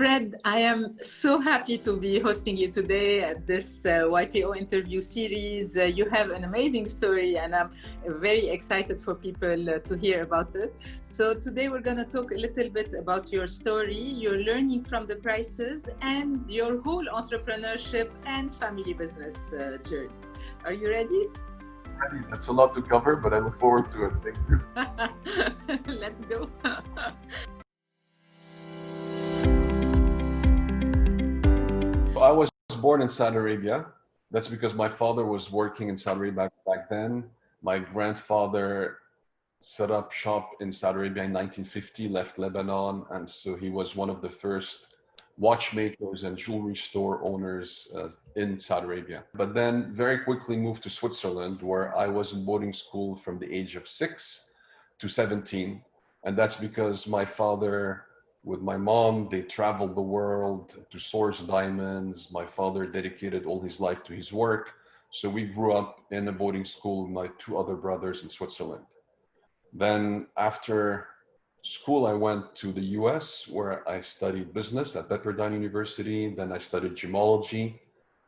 Fred, I am so happy to be hosting you today at this YPO interview series. You have an amazing story, and I'm very excited for people to hear about it. So today we're going to talk a little bit about your story, your learning from the crisis, and your whole entrepreneurship and family business journey. Are you ready? That's a lot to cover, but I look forward to it. Thank you. Let's go. I was born in Saudi Arabia. That's because my father was working in Saudi Arabia back then. My grandfather set up shop in Saudi Arabia in 1950, left Lebanon, and so he was one of the first watchmakers and jewelry store owners in Saudi Arabia. But then very quickly moved to Switzerland, where I was in boarding school from the age of 6 to 17. And that's because my father, with my mom, they traveled the world to source diamonds. My father dedicated all his life to his work. So we grew up in a boarding school with my 2 other brothers in Switzerland. Then after school, I went to the US, where I studied business at Pepperdine University. Then I studied gemology.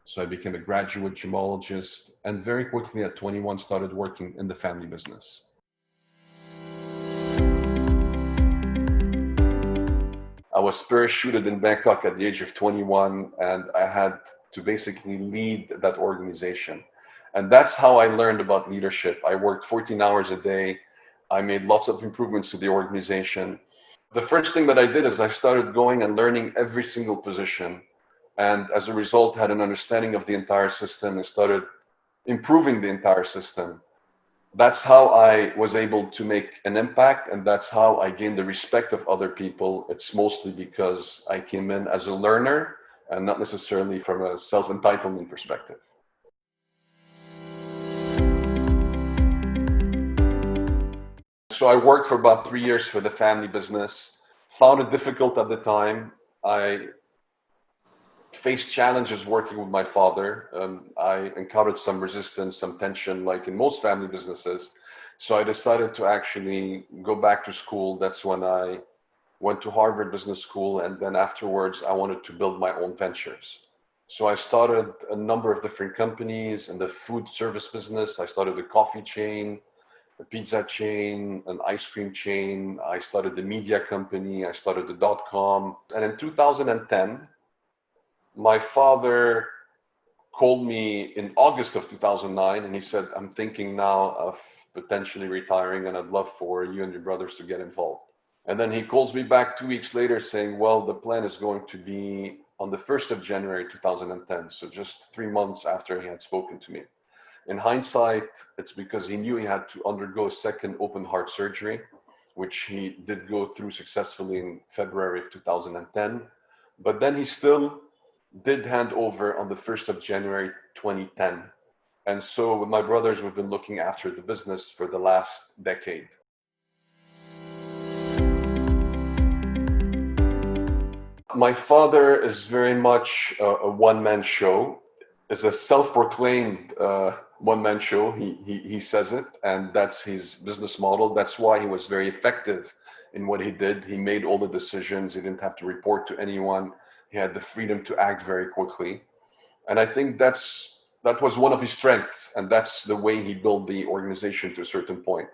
So I became a graduate gemologist, and very quickly at 21 started working in the family business. I was parachuted in Bangkok at the age of 21, and I had to basically lead that organization. And that's how I learned about leadership. I worked 14 hours a day. I made lots of improvements to the organization. The first thing that I did is I started going and learning every single position. And as a result, had an understanding of the entire system and started improving the entire system. That's how I was able to make an impact, and that's how I gained the respect of other people. It's mostly because I came in as a learner and not necessarily from a self-entitlement perspective. So I worked for about 3 years for the family business, found it difficult at the time. I faced challenges working with my father. I encountered some resistance, some tension, like in most family businesses. So I decided to actually go back to school. That's when I went to Harvard Business School. And then afterwards, I wanted to build my own ventures. So I started a number of different companies in the food service business. I started a coffee chain, a pizza chain, an ice cream chain. I started the media company. I started the Dotcom. And in 2010, my father called me in August of 2009, and he said, I'm thinking now of potentially retiring, and I'd love for you and your brothers to get involved. And then he calls me back 2 weeks later saying, well, the plan is going to be on the 1st of January 2010. So just 3 months after he had spoken to me. In hindsight, it's because he knew he had to undergo a second open heart surgery, which he did go through successfully in February of 2010. But then he still did hand over on the 1st of January 2010. And so with my brothers, we've been looking after the business for the last decade. My father is very much a one-man show. It's a self-proclaimed one-man show. He says it, and that's his business model. That's why he was very effective in what he did. He made all the decisions. He didn't have to report to anyone. He had the freedom to act very quickly. And I think that was one of his strengths, and that's the way he built the organization to a certain point.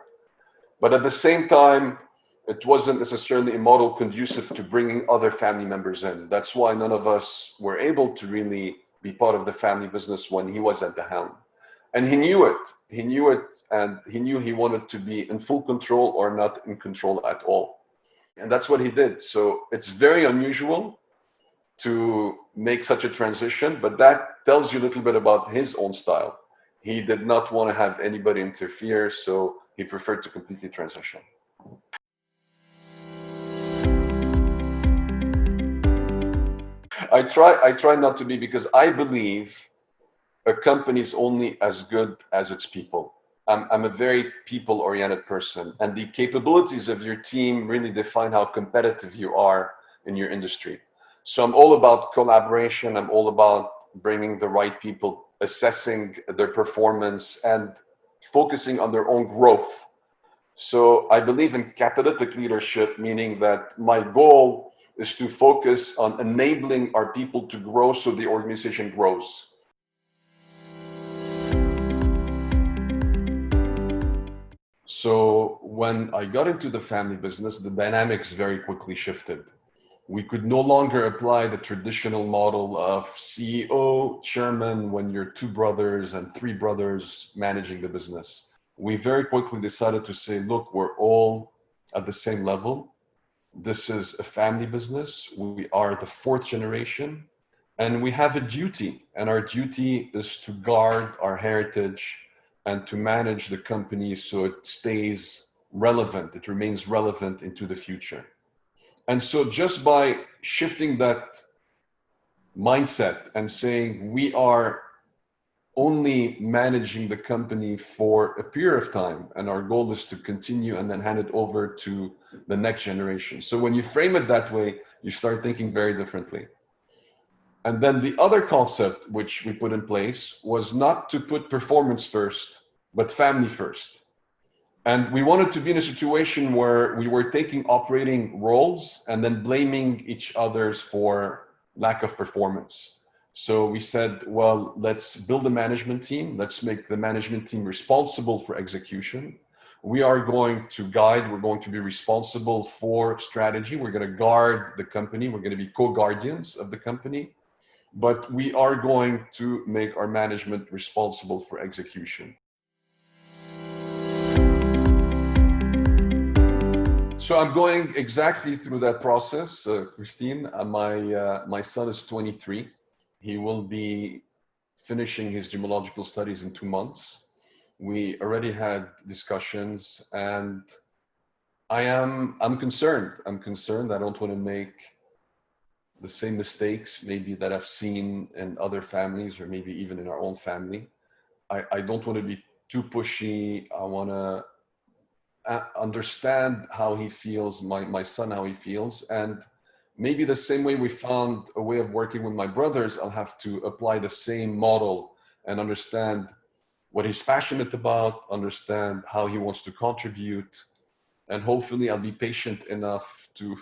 But at the same time, it wasn't necessarily a model conducive to bringing other family members in. That's why none of us were able to really be part of the family business when he was at the helm. And he knew it. He knew it, and he knew he wanted to be in full control or not in control at all. And that's what he did. So it's very unusual to make such a transition, but that tells you a little bit about his own style. He did not want to have anybody interfere, so he preferred to completely transition. I try not to be, because I believe a company is only as good as its people. I'm a very people-oriented person, and the capabilities of your team really define how competitive you are in your industry. So I'm all about collaboration. I'm all about bringing the right people, assessing their performance, and focusing on their own growth. So I believe in catalytic leadership, meaning that my goal is to focus on enabling our people to grow so the organization grows. So when I got into the family business, the dynamics very quickly shifted. We could no longer apply the traditional model of CEO, chairman, when you're two brothers and three brothers managing the business. We very quickly decided to say, look, we're all at the same level. This is a family business. We are the fourth generation, and we have a duty. And our duty is to guard our heritage and to manage the company so it stays relevant, it remains relevant into the future. And so just by shifting that mindset and saying we are only managing the company for a period of time, and our goal is to continue and then hand it over to the next generation. So when you frame it that way, you start thinking very differently. And then the other concept which we put in place was not to put performance first, but family first. And we wanted to be in a situation where we were taking operating roles and then blaming each others for lack of performance. So we said, well, let's build a management team. Let's make the management team responsible for execution. We are going to guide. We're going to be responsible for strategy. We're going to guard the company. We're going to be co-guardians of the company. But we are going to make our management responsible for execution. So I'm going exactly through that process, Christine. My son is 23. He will be finishing his gemological studies in 2 months. We already had discussions, and I'm concerned. I'm concerned. I don't want to make the same mistakes maybe that I've seen in other families, or maybe even in our own family. I don't want to be too pushy. I want to understand how he feels, my son, how he feels. And maybe the same way we found a way of working with my brothers, I'll have to apply the same model and understand what he's passionate about, understand how he wants to contribute. And hopefully I'll be patient enough to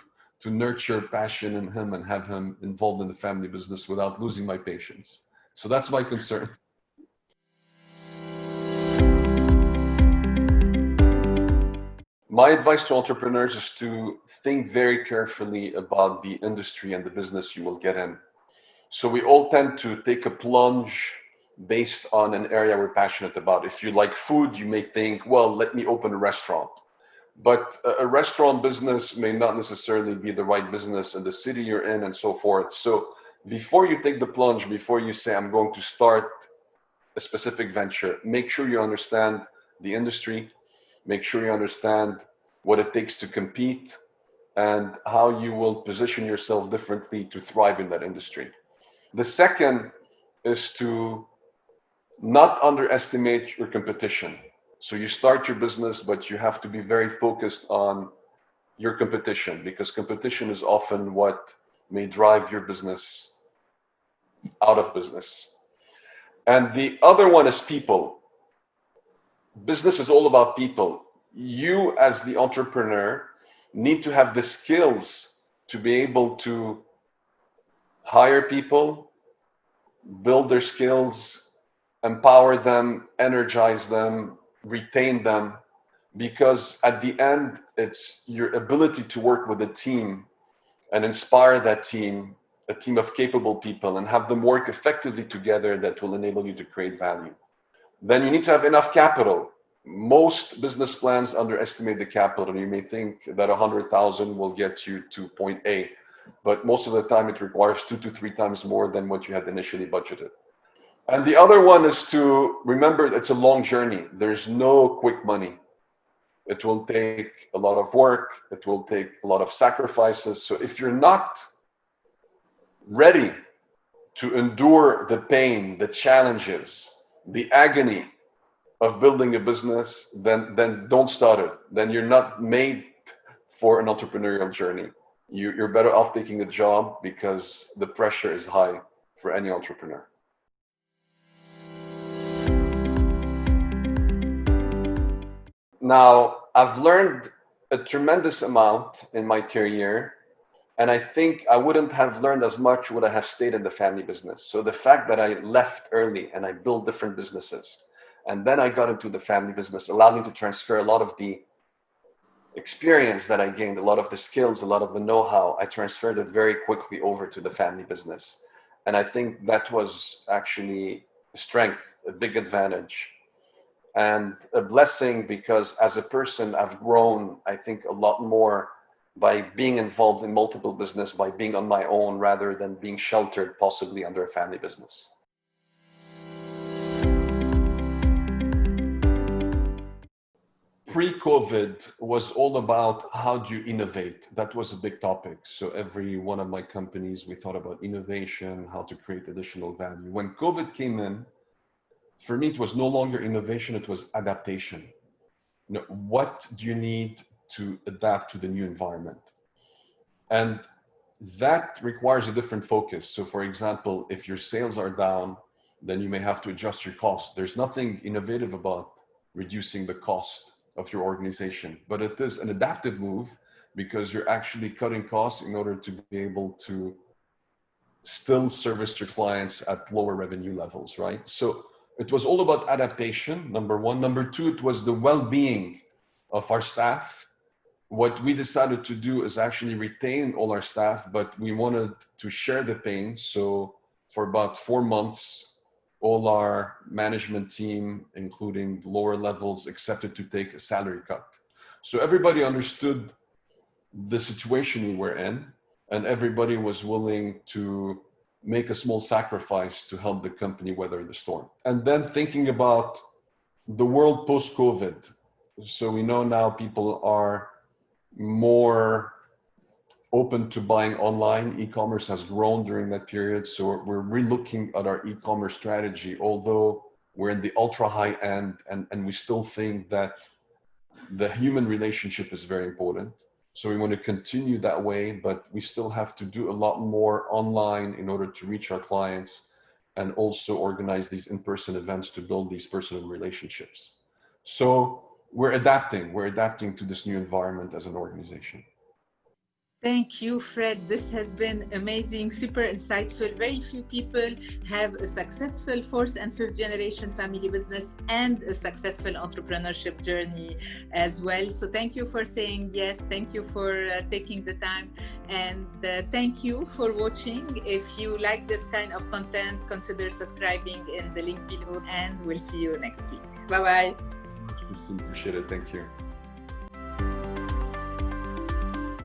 nurture passion in him and have him involved in the family business without losing my patience. So that's my concern. My advice to entrepreneurs is to think very carefully about the industry and the business you will get in. So we all tend to take a plunge based on an area we're passionate about. If you like food, you may think, well, let me open a restaurant. But a restaurant business may not necessarily be the right business in the city you're in and so forth. So before you take the plunge, before you say, I'm going to start a specific venture, make sure you understand the industry. Make sure you understand what it takes to compete and how you will position yourself differently to thrive in that industry. The second is to not underestimate your competition. So you start your business, but you have to be very focused on your competition, because competition is often what may drive your business out of business. And the other one is people. Business is all about people. You as the entrepreneur need to have the skills to be able to hire people, build their skills, empower them, energize them, retain them, because at the end, it's your ability to work with a team and inspire that team, a team of capable people, and have them work effectively together that will enable you to create value. Then you need to have enough capital. Most business plans underestimate the capital. You may think that 100,000 will get you to point A, but most of the time it requires 2 to 3 times more than what you had initially budgeted. And the other one is to remember it's a long journey. There's no quick money. It will take a lot of work. It will take a lot of sacrifices. So if you're not ready to endure the pain, the challenges, the agony of building a business, then don't start it. Then you're not made for an entrepreneurial journey. You're better off taking a job, because the pressure is high for any entrepreneur. Now, I've learned a tremendous amount in my career And I think I wouldn't have learned as much would I have stayed in the family business. So the fact that I left early and I built different businesses, and then I got into the family business allowed me to transfer a lot of the experience that I gained, a lot of the skills, a lot of the know-how. I transferred it very quickly over to the family business. And I think that was actually a strength, a big advantage, and a blessing, because as a person, I've grown, I think, a lot more by being involved in multiple business, by being on my own rather than being sheltered possibly under a family business. Pre-COVID was all about how do you innovate. That was a big topic. So every one of my companies, we thought about innovation, how to create additional value. When COVID came in, for me, it was no longer innovation, it was adaptation. You know, what do you need to adapt to the new environment? And that requires a different focus. So for example, if your sales are down, then you may have to adjust your cost. There's nothing innovative about reducing the cost of your organization, but it is an adaptive move because you're actually cutting costs in order to be able to still service your clients at lower revenue levels, right? So it was all about adaptation, number one. Number two, it was the well-being of our staff. What we decided to do is actually retain all our staff, but we wanted to share the pain. So for about 4 months, all our management team, including the lower levels, accepted to take a salary cut. So everybody understood the situation we were in, and everybody was willing to make a small sacrifice to help the company weather the storm. And then thinking about the world post-COVID. So we know now people are more open to buying online. E-commerce has grown during that period. So we're relooking at our e-commerce strategy, although we're in the ultra high end, and we still think that the human relationship is very important. So we want to continue that way, but we still have to do a lot more online in order to reach our clients and also organize these in-person events to build these personal relationships. So we're adapting to this new environment as an organization. Thank you, Fred. This has been amazing, super insightful. Very few people have a successful fourth and fifth generation family business and a successful entrepreneurship journey as well. So thank you for saying yes. Thank you for taking the time. And thank you for watching. If you like this kind of content, consider subscribing in the link below, and we'll see you next week. Bye-bye. Appreciate it. Thank you.